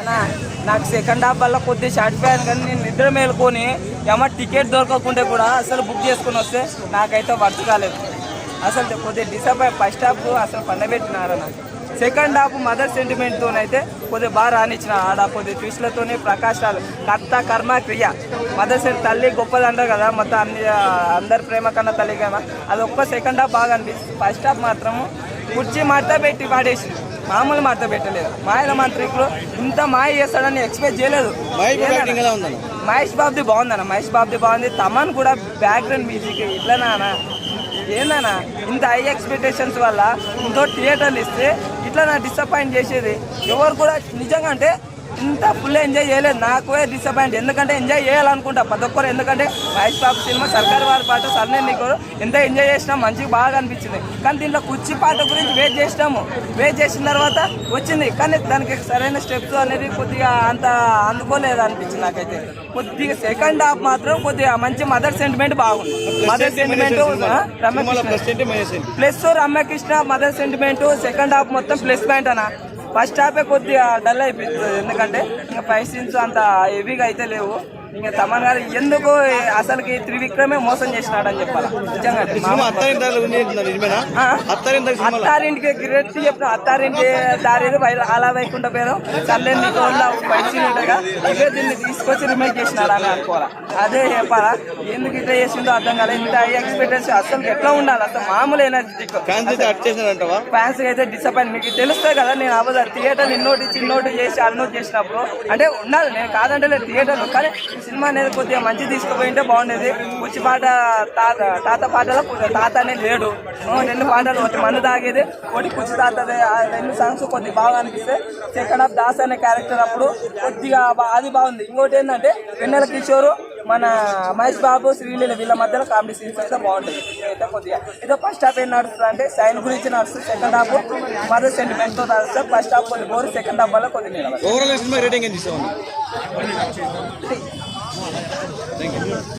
అన్నా నాకు second half వల్ల కొద్దిగా సాటిస్ఫై అయ్యాను, కానీ నేను నిద్ర మేలుకొని ఏమో టికెట్ దొరకకుంటే కూడా అసలు బుక్ చేసుకుని వస్తే నాకైతే వర్క్ కాలేదు. అసలు కొద్దిగా డిసప్పాయింట్. ఫస్ట్ హాఫ్ అసలు పండబెట్టినారు. నాకు సెకండ్ హాఫ్ మదర్ సెంటిమెంట్తోనైతే కొద్దిగా బాగా రానిచ్చిన ఆడ కొద్దిగా ట్విస్ట్లతోనే ప్రకాశాలు కర్త కర్మ క్రియ మదర్ సెంటి తల్లి గొప్పది అంటారు కదా, మొత్తం అందరి ప్రేమ కన్నా తల్లి కదా, అది ఒక్క సెకండ్ హాఫ్ బాగా అనిపిస్తుంది. ఫస్ట్ హాఫ్ మాత్రము కుర్చీ మడత పెట్టి పాడేసి మామూలు మడత పెట్టలేదు. మాయల మంత్రికులు ఇంత మాయ చేస్తాడని ఎక్స్పెక్ట్ చేయలేదు. మహేష్ బాబుది బాగుందన్న, మహేష్ బాబుది బాగుంది. తమన్ కూడా బ్యాక్గ్రౌండ్ మ్యూజిక్ ఇట్లనా ఏందన్నా ఇంత హై ఎక్స్పెక్టేషన్స్ వల్ల ఇంకో థియేటర్లు ఇస్తే ఇట్లా నా డిసప్పాయింట్ చేసేది ఎవరు కూడా నిజంగా. అంటే ఇంత ఫుల్ ఎంజాయ్ చేయలేదు. నాకు డిసప్పాయింట్, ఎందుకంటే ఎంజాయ్ చేయాలనుకుంటా ప్రతి ఒక్కరు. ఎందుకంటే మహేష్ బాబు సినిమా సర్కార్ వారి పాట సర్నే నీకు ఎంత ఎంజాయ్ చేసినా మంచిగా బాగా అనిపించింది. కానీ దీంట్లో కుర్చీ పాట గురించి వెయిట్ చేసినాము. వెయిట్ చేసిన తర్వాత వచ్చింది, కానీ దానికి సరైన స్టెప్స్ అనేది కొద్దిగా అంత అందుకోలేదు అనిపించింది నాకైతే. కొద్దిగా సెకండ్ హాఫ్ మాత్రం కొద్దిగా మంచి మదర్ సెంటిమెంట్ బాగుంది. Mother sentiment plus Ramyakrishna mother sentiment second half మొత్తం ప్లస్ పాయింట్ అన్న. ఫస్ట్ హాఫే కొద్దిగా డల్ అయిపోతుంది, ఎందుకంటే ఇంకా ఫైవ్ సీన్స్ అంత హెవీగా అయితే లేవు. ఇంకా తమన్ గారు ఎందుకు అసలుకి త్రివిక్రమే మోసం చేసినాడని చెప్పాలి నిజంగా. అత్తారింటికి గిరెట్టి చెప్పిన అత్తారింటి దారి అలా వైకుంఠ పేరు చల్లని నీకు ఫైవ్ సీన్ ఉండగా ఇదే దీన్ని తీసుకొచ్చి రిమేక్ చేసినాడు అని అనుకోవాలా. అదే చెప్పాలా, ఎందుకు ఇట్లా చేసిందో అర్థం కాలేదు. ఇంత హై ఎక్స్పెక్టేషన్ అసలు ఎట్లా ఉండాలి, అసలు మామూలు ఎనర్జెటిక్ ఫ్యాన్స్ అయితే డిసప్పాయింట్. మీకు తెలుస్తుంది కదా, నేను అవ్వదు థియేటర్ ఇన్నోటి చిన్నోటి చేసి అన్నోటి చేసినప్పుడు అంటే ఉండాలి. నేను కాదంటే లేదు థియేటర్లు, కానీ సినిమా అనేది కొద్దిగా మంచి తీసుకుపోయింటే బాగుండేది. కుర్చీ పాట తాత పాటలో తాత అనేది లేడు. రెండు పాటలు, ఒకటి మందు తాగేది, ఒకటి కుర్చీ తాతది. ఆ రెండు సాంగ్స్ కొద్దిగా బాగా అనిపిస్తే సెకండ్ హాఫ్ దాస్ అనే క్యారెక్టర్ అప్పుడు కొద్దిగా అది బాగుంది. ఇంకోటి ఏంటంటే వెన్నెల కిషోరు మన మహేష్ బాబు శ్రీలీల వీళ్ళ మధ్యలో కామెడీ సీన్స్ అయితే బాగుంటుంది. అయితే కొద్దిగా ఇదో ఫస్ట్ హాఫ్ ఏం నడుస్తుంది అంటే సైన్ గురించి నడుస్తుంది. సెకండ్ హాఫ్ మదర్ సెంటిమెంట్ తో నడుస్తుంది. ఫస్ట్ హాఫ్ కొద్ది బోర్, సెకండ్ హాఫ్ వల్ల కొద్దిగా